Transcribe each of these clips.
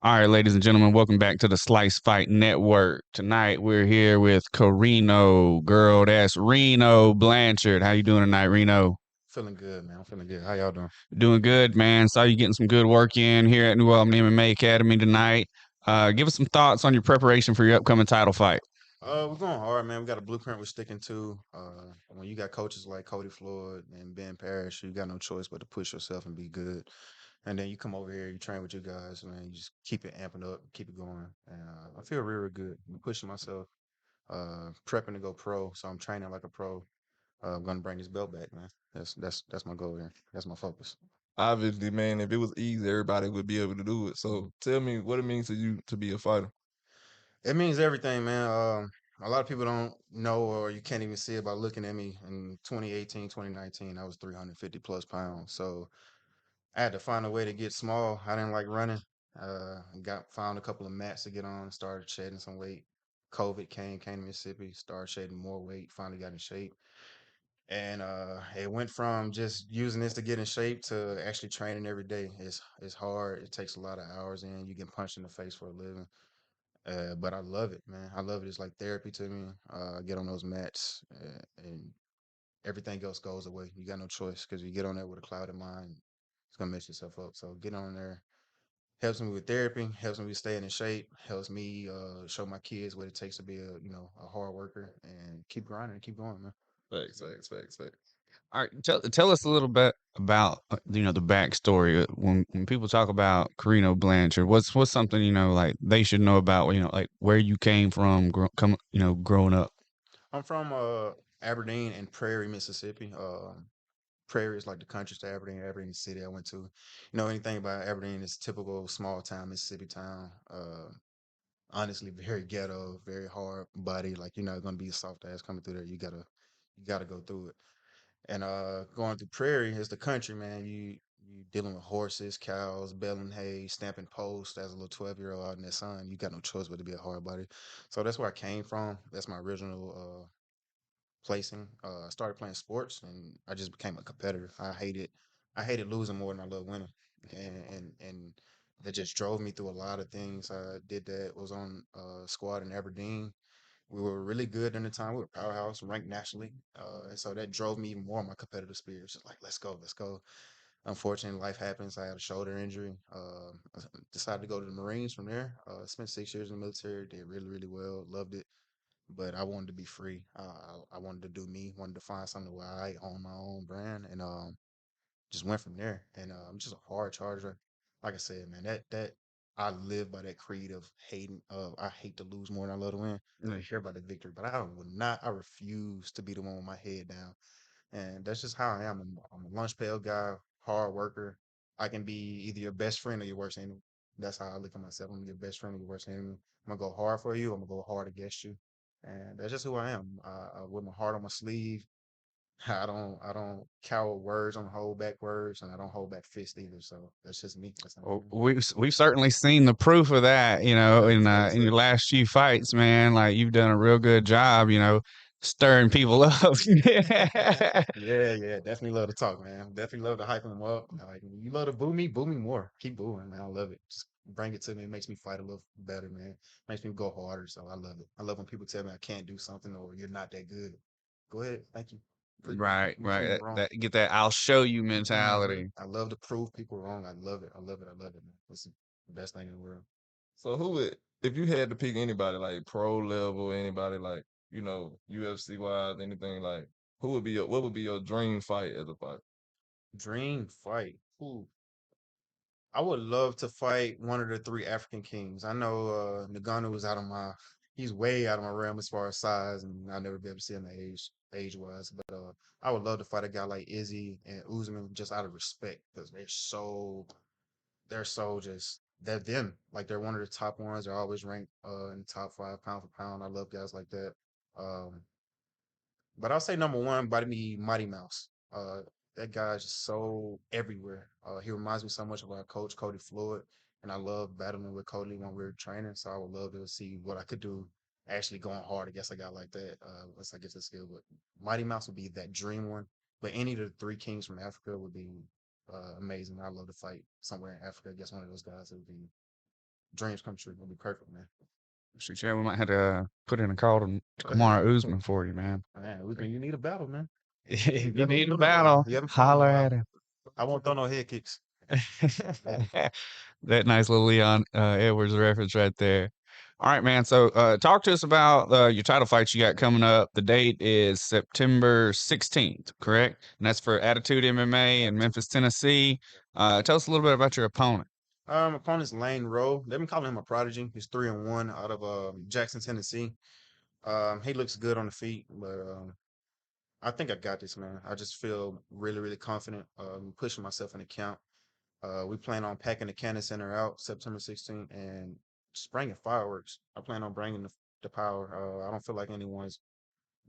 All right, ladies and gentlemen, welcome back to the Slice Fight Network. Tonight we're here with Coreno, girl, that's Reno Blanchard. How you doing tonight, Reno? Feeling good, man. I'm feeling good. How y'all doing? Doing good, man. Saw you getting some good work in here at New Albany MMA Academy tonight. Give us some thoughts on your preparation for your upcoming title fight. We're going hard, man. We got a blueprint we're sticking to. When you got coaches like Cody Floyd and Ben Parrish, you got no choice but to push yourself and be good. And then you come over here, you train with you guys, man. You just keep it amping up, keep it going. And I feel real, real good. I'm pushing myself, prepping to go pro. So I'm training like a pro. I'm gonna bring this belt back, man. That's my goal here. That's my focus. Obviously, man, if it was easy, everybody would be able to do it. So tell me what it means to you to be a fighter. It means everything, man. A lot of people don't know or you can't even see it by looking at me. In 2018, 2019, I was 350 plus pounds. So I had to find a way to get small. I didn't like running. Found a couple of mats to get on, started shedding some weight. COVID came to Mississippi, started shedding more weight, finally got in shape. And it went from just using this to get in shape to actually training every day. It's hard. It takes a lot of hours in. You get punched in the face for a living. But I love it, man. I love it. It's like therapy to me. I get on those mats, and everything else goes away. You got no choice because you get on there with a clouded mind, it's gonna mess yourself up. So get on there helps me with therapy, helps me with staying in shape, helps me show my kids what it takes to be a hard worker and keep grinding and keep going, man. Facts. All right, tell us a little bit about the backstory. When people talk about Coreno Blanchard, what's something like they should know about like where you came from, growing up. I'm from Aberdeen and Prairie, Mississippi. Prairie is like the country to Aberdeen. Aberdeen is the city I went to. Anything about Aberdeen is typical small town Mississippi town. Honestly, very ghetto, very hard body. Like you're not gonna be a soft ass coming through there. You gotta go through it. And going through Prairie is the country, man. You dealing with horses, cows, baling hay, stamping posts as a little 12-year-old out in the sun. You got no choice but to be a hard body. So that's where I came from. That's my original placing. I started playing sports and I just became a competitor. I hated losing more than I love winning. And that just drove me through a lot of things. I did that, was on a squad in Aberdeen. We were really good in the time. We were powerhouse, ranked nationally. And so that drove me even more my competitive spirit. Just like, let's go, let's go. Unfortunately, life happens. I had a shoulder injury. I decided to go to the Marines from there. Spent 6 years in the military. Did really, really well. Loved it, but I wanted to be free. I wanted to do me. Wanted to find something where I own my own brand, and just went from there. And I'm just a hard charger. Like I said, man, that I live by that creed of hating. I hate to lose more than I love to win. I don't care about the victory, but I would not. I refuse to be the one with my head down, and that's just how I am. I'm a lunch pail guy, hard worker. I can be either your best friend or your worst enemy. That's how I look at myself. I'm your best friend or your worst enemy. I'm gonna go hard for you. I'm gonna go hard against you, and that's just who I am. I wear my heart on my sleeve. I don't cower words. I don't hold back words, and I don't hold back fists either. So that's just me. That's how I Well, am. we've certainly seen the proof of that, Thanks, thanks, in your thanks. last few fights, man. Like you've done a real good job, stirring people up. Yeah, yeah, definitely love to talk, man. Definitely love to hype them up. Like you love to boo me more. Keep booing, man. I love it. Just bring it to me. It makes me fight a little better, man. Makes me go harder. So I love it. I love when people tell me I can't do something or you're not that good. Go ahead. Thank you. Right, Prove right. me That, wrong. that get that I'll show you Hmm. mentality. I love to prove people wrong. I love it. I love it. I love it, man. It's the best thing in the world. So who would, if you had to pick anybody like pro level, anybody like UFC wise, anything like, what would be your dream fight as a fighter? Dream fight. Ooh. I would love to fight one of the three African kings. I know Nagano was he's way out of my realm as far as size, and I'll never be able to see him age wise. But I would love to fight a guy like Izzy and Usman just out of respect because they're so just they're them. Like they're one of the top ones. They're always ranked in the top five pound for pound. I love guys like that. Um, but I'll say number one, Mighty Mouse. That guy's just so everywhere. He reminds me so much of our coach, Cody Floyd, and I love battling with Cody when we are training. So I would love to see what I could do actually going hard against a guy like that once I get the skill. But Mighty Mouse would be that dream one. But any of the three kings from Africa would be amazing. I'd love to fight somewhere in Africa against one of those guys. It would be. dreams come true. It'll be perfect, man. Shoot, yeah, we might have to put in a call to Kamara Usman for you, man. Man, you need a battle, man. If you Let me need a know that, bro. battle, You haven't fought in a holler while. at him. I won't throw no head kicks. That nice little Leon Edwards reference right there. All right, man. So, talk to us about your title fights you got coming up. The date is September 16th, correct? And that's for Attitude MMA in Memphis, Tennessee. Tell us a little bit about your opponent. Opponent's Lane Rowe. They've been calling him a prodigy. He's 3-1 out of Jackson, Tennessee. He looks good on the feet, but I think I got this, man. I just feel really, really confident. Pushing myself in the count. We plan on packing the Cannon Center out September 16th and just bringing fireworks. I plan on bringing the power. I don't feel like anyone's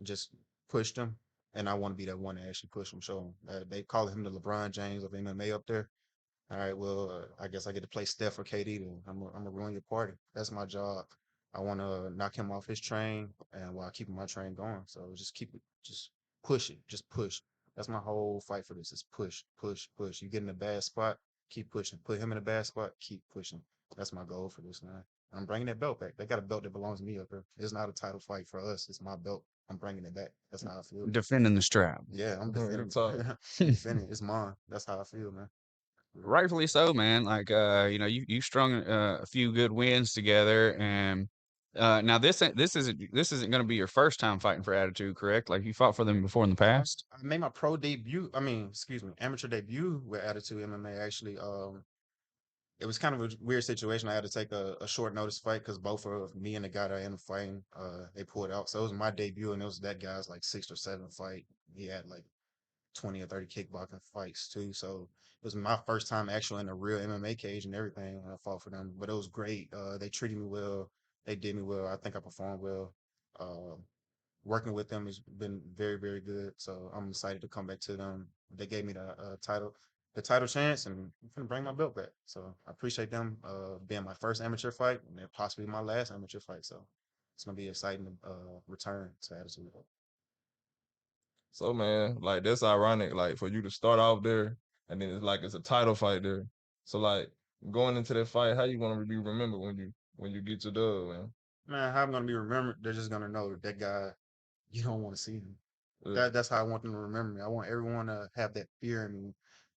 just pushed him, and I want to be that one to actually push him. Show him. They call him the LeBron James of MMA up there. All right, well, I guess I get to play Steph or KD. Then I'm gonna ruin your party. That's my job. I want to knock him off his train, and while keeping my train going. So just keep it, just push it, just push. That's my whole fight for this: is push, push, push. You get in a bad spot, keep pushing. Put him in a bad spot, keep pushing. That's my goal for this, man. I'm bringing that belt back. They got a belt that belongs to me up there. It's not a title fight for us. It's my belt. I'm bringing it back. That's how I feel. Defending the strap. Yeah, I'm Real defending. talk. Defending. It's mine. That's how I feel, man. Rightfully so, man. Like, you strung a few good wins together, and now this isn't going to be your first time fighting for Attitude, correct? Like you fought for them before in the past. I made my pro debut. I mean, excuse me, amateur debut with Attitude MMA. Actually, it was kind of a weird situation. I had to take a short notice fight because both of me and the guy that I ended up fighting, they pulled out. So it was my debut, and it was that guy's like 6th or 7th fight. He had like 20 or 30 kickboxing fights too. So it was my first time actually in a real MMA cage and everything. I fought for them, but it was great. They treated me well. They did me well. I think I performed well. Uh, Working with them has been very, very good. So I'm excited to come back to them. They gave me the title chance, and I'm gonna bring my belt back. So I appreciate them being my first amateur fight and then possibly my last amateur fight. So it's gonna be exciting to return to Attitude. So man, like that's ironic. Like for you to start off there, and then it's a title fight there. So like going into that fight, how you want to be remembered when you get your dub, man? Man, how I'm gonna be remembered? They're just gonna know that guy. You don't want to see him. Yeah. That's how I want them to remember me. I want everyone to have that fear in me,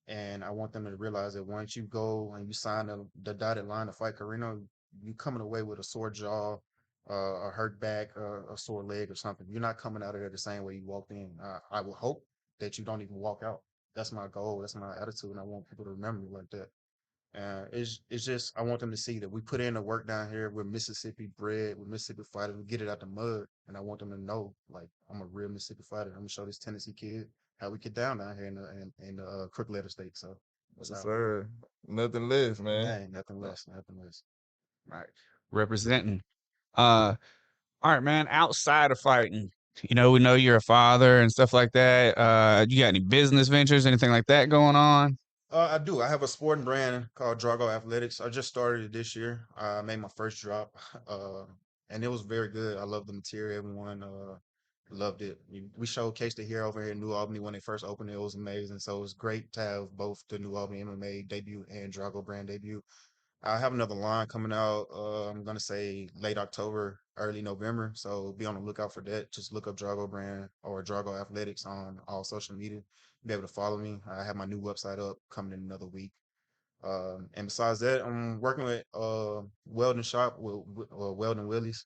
and I want them to realize that once you go and you sign the dotted line to fight Coreno, you coming away with a sore jaw, a hurt back, a sore leg, or something. You're not coming out of there the same way you walked in. I will hope that you don't even walk out. That's my goal. That's my attitude, and I want people to remember me like that. It's just I want them to see that we put in the work down here. We're Mississippi bred. We're Mississippi fighters. We get it out the mud, and I want them to know like I'm a real Mississippi fighter. I'm gonna show this Tennessee kid how we get down here in the Crooked Letter State. So that's Yes, how. sir. Nothing less, man. Hey, nothing less, nothing less. Right. Representing. Uh, all right, man. Outside of fighting, we know you're a father and stuff like that. You got any business ventures, anything like that going on? I do. I have a sporting brand called Drago Athletics. I just started it this year. I made my first drop, uh, and it was very good. I love the material. Everyone loved it. We showcased it here over here in New Albany when they first opened it. It was amazing. So it was great to have both the New Albany MMA debut and Drago brand debut. I have another line coming out. I'm gonna say late October, early November. So be on the lookout for that. Just look up Drago Brand or Drago Athletics on all social media. Be able to follow me. I have my new website up coming in another week. And besides that, I'm working with Weldon Shop with Weldon Willies.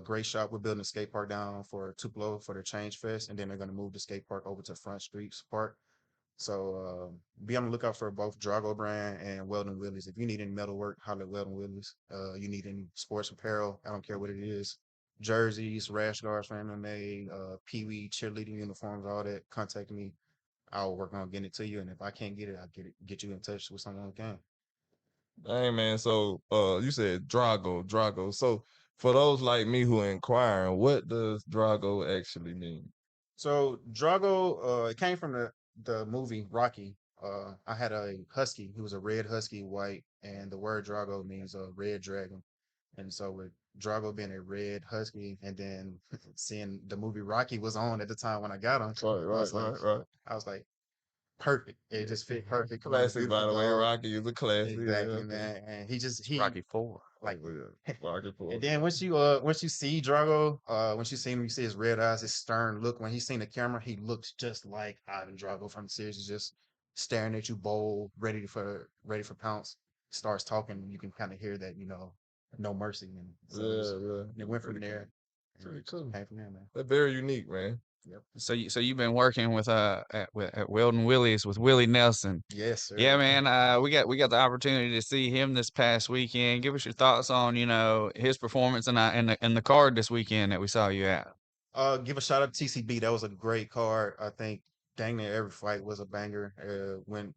Great shop. We're building a skate park down for Tupelo for their Change Fest, and then they're gonna move the skate park over to Front Streets Park. So be on the lookout for both Drago Brand and Weldon Willies. If you need any metal work, holler at Weldon Willies. You need any sports apparel, I don't care what it is. Jerseys, rash guards for MMA, Pee-wee, cheerleading uniforms, all that, contact me. I'll work on getting it to you. And if I can't get it, I'll get you in touch with someone who can. Hey man, so you said Drago. So for those like me who are inquiring, what does Drago actually mean? So Drago, it came from the movie Rocky. I had a husky. He was a red husky, white, and the word Drago means a red dragon. And so with Drago being a red husky, and then seeing the movie Rocky was on at the time when I got him, Right, I right, was like, right, right. I was like, perfect. It just fit perfect. Classic, by Beautiful the way. dog. Rocky is a classic. Exactly, Yeah. man. And he just It's Rocky 4. like Oh, yeah. Rocky and Four. then once you see Drago, once you see him, you see his red eyes, his stern look. When he's seen the camera, he looks just like Ivan Drago from the series. He's just staring at you, bold, ready for pounce. Starts talking, you can kind of hear that, no mercy. And so Yeah. and it went from Pretty cool. there. And Pretty it cool. came from there, man. That's very unique, man. Yep. So you've been working with at Weldon Willie's with Willie Nelson. Yes, Yeah, sir. man. We got the opportunity to see him this past weekend. Give us your thoughts on his performance and the card this weekend that we saw you at. Give a shout out to TCB. That was a great card. I think dang near every fight was a banger. When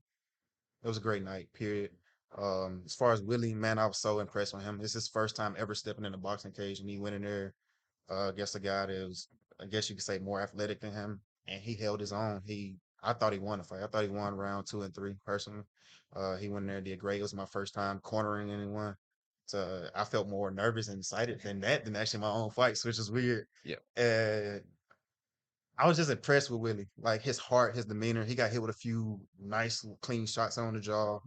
It was a great night, period. As far as Willie, man, I was so impressed with him. It's his first time ever stepping in a boxing cage, and he went in there against a guy that was, I guess you could say, more athletic than him, and he held his own. I thought he won the fight. I thought he won round 2 and 3, personally. He went in there, did great. It was my first time cornering anyone. So I felt more nervous and excited than actually my own fights, which is weird. Yeah. Uh, I was just impressed with Willie, like his heart, his demeanor. He got hit with a few nice, clean shots on the jaw,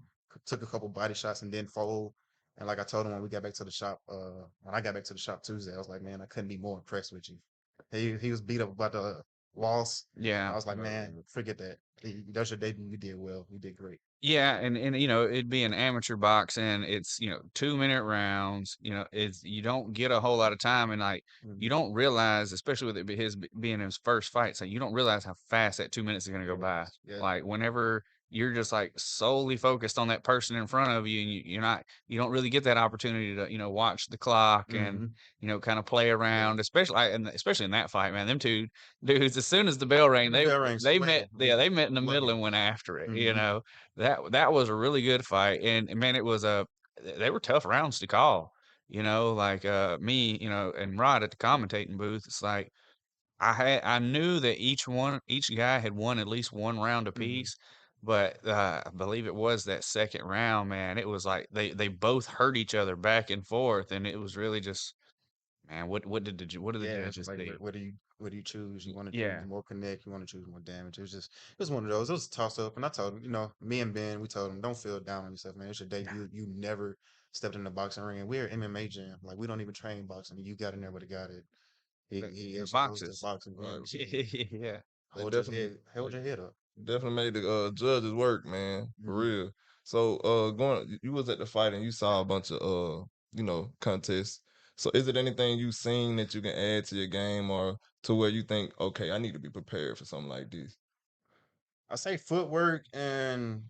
took a couple body shots, and then fold. And like I told him when we got back to the shop, when I got back to the shop Tuesday, I was like, man, I couldn't be more impressed with you. He was beat up about the loss. I Yeah. was like, man, forget that. That's your debut. You did well. You did great. Yeah, and it'd be an amateur boxing. It's 2-minute rounds. It's you don't get a whole lot of time, and like you Mhm. don't realize, especially with being his first fight, so you don't realize how fast that 2 minutes is gonna go by. Yes. Yeah. Like whenever you're just like solely focused on that person in front of you, and you don't really get that opportunity to watch the clock and Hmm. kind of play Yeah. around, especially in that fight, man. Them two dudes, as soon as the bell rang, The bell rang they met, slam. yeah, they met in the middle Love and went after it. it. That was a really good fight, and man, it was they were tough rounds to call. Like me, and Rod at the commentating booth. It's like I knew that each guy had won at least one round Hmm. apiece, but I believe it was that second round, man. It was like they both hurt each other back and forth, and it was really just, man. What did the Yeah, judges like see? what do you choose? You want to choose Yeah, more connect, you want to choose more damage. It was one of those. It was a toss up, and I told him, me and Ben, we told him, don't feel down on yourself, man. It's your debut. You never stepped in the boxing ring, and we're MMA jam. Like we don't even train boxing. You got in there with a guy that he the actually knows the boxes. boxing Right. game. So Yeah. They definitely hold your head up. definitely made the judges work, man. For Hmm. real. So you was at the fight and you saw a bunch of contests. So is it anything you seen that you can add to your game or to where you think, okay, I need to be prepared for something like this? I say footwork and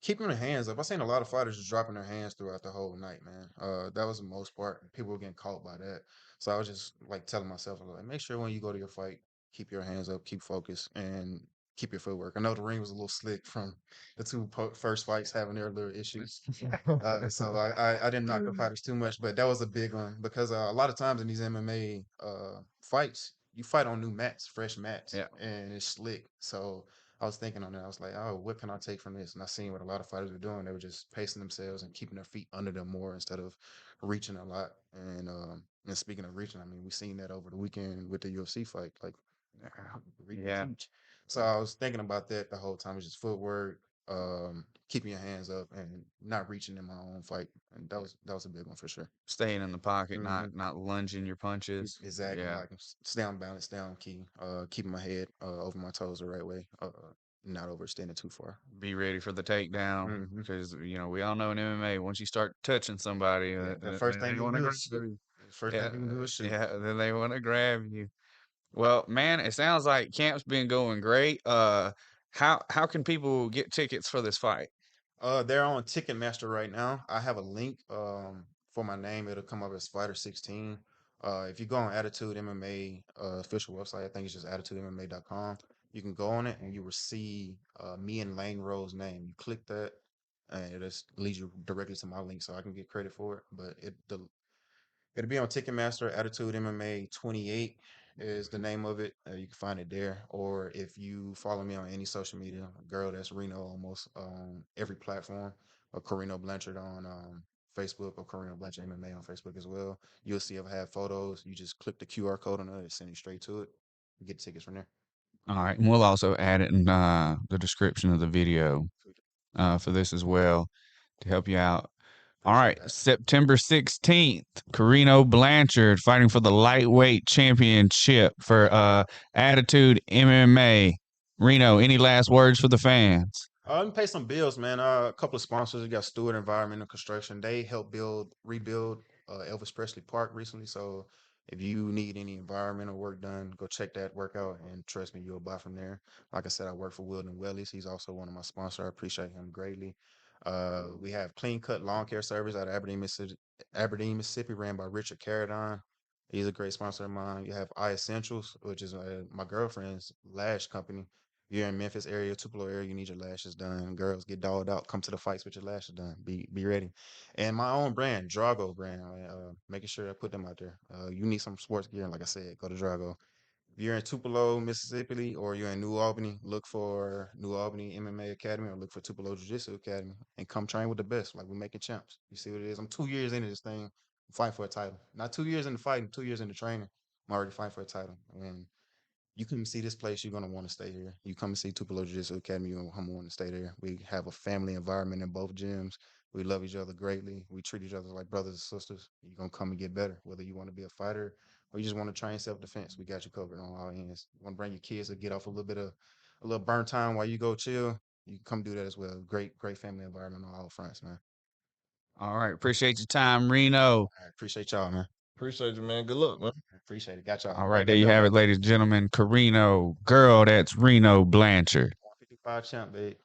keeping their hands up. I seen a lot of fighters just dropping their hands throughout the whole night, man. That was the most part. People were getting caught by that. So I was just like telling myself, I was like, make sure when you go to your fight, keep your hands up, keep focused, and keep your footwork. I know the ring was a little slick from the two first fights having their little issues. So I didn't knock the fighters too much, but that was a big one because a lot of times in these MMA fights, you fight on new mats, fresh mats, Yeah. and it's slick. So I was thinking on that. I was like, oh, what can I take from this? And I seen what a lot of fighters were doing. They were just pacing themselves and keeping their feet under them more instead of reaching a lot. And speaking of reaching, I mean, we seen that over the weekend with the UFC fight. Like, reach is Yeah. huge. So I was thinking about that the whole time. It's just footwork, keeping your hands up, and not reaching in my own fight. And that was a big one for sure. Staying in the pocket, Hmm. not lunging your punches. Exactly, Yeah. like stay on balance, stay on key, keeping my head over my toes the right way, not overextending too far. Be ready for the takedown Hmm. because we all know in MMA once you start touching somebody, Yeah, the first thing they you want to do grab is shoot. you. The first thing Yeah, people do is shoot. yeah. Then they want to grab you. Well, man, it sounds like camp's been going great. How can people get tickets for this fight? They're on Ticketmaster right now. I have a link for my name. It'll come up as Fighter 16. If you go on Attitude MMA official website, I think it's just attitudemma.com. You can go on it and you will see me and Lane Rowe's name. You click that and it just leads you directly to my link so I can get credit for it. But it'll be on Ticketmaster. Attitude MMA 28 is the name of it. You can find it there. Or if you follow me on any social media, girl, that's Reno almost on every platform. Or Coreno Blanchard on Facebook, or Coreno Blanchard MMA on Facebook as well. You'll see if I have photos. You just click the QR code on it, send it straight to it. You get tickets from there. All right, and we'll also add it in the description of the video for this as well to help you out. All right, September 16th, Coreno Blanchard fighting for the lightweight championship for Attitude MMA. Reno, any last words for the fans? Let me pay some bills, man. A couple of sponsors. We got Stewart Environmental Construction. They helped rebuild Elvis Presley Park recently. So if you need any environmental work done, go check that work out. And trust me, you'll buy from there. Like I said, I work for Wilden Wellies. He's also one of my sponsors. I appreciate him greatly. We have Clean Cut Lawn Care Service out of Aberdeen, Mississippi, ran by Richard Carradine. He's a great sponsor of mine. You have Eye Essentials, which is my girlfriend's lash company. You're in Memphis area, Tupelo area, you need your lashes done. Girls get dolled out. Come to the fights with your lashes done. Be ready. And my own brand, Drago brand, making sure I put them out there. You need some sports gear, and like I said, go to Drago. If you're in Tupelo, Mississippi, or you're in New Albany, look for New Albany MMA Academy or look for Tupelo Jiu Jitsu Academy and come train with the best. Like we're making champs. You see what it is? I'm 2 years into this thing, fighting for a title. Not 2 years into fighting, 2 years into training. I'm already fighting for a title. And you come see this place, you're gonna want to stay here. You come and see Tupelo Jiu Jitsu Academy, you're gonna want to stay there. We have a family environment in both gyms. We love each other greatly. We treat each other like brothers and sisters. You're gonna come and get better, whether you want to be a fighter or you just want to train self-defense. We got you covered on all ends. You want to bring your kids to get off a little burn time while you go chill. You can come do that as well. Great family environment on all fronts, man. All right, appreciate your time, Reno. I appreciate y'all, man. Appreciate you, man. Good luck, man. Appreciate it. Got y'all. All Right right, there back you up, have man. it, ladies and gentlemen. Coreno, girl, that's Reno Blanchard. 155 champ, babe.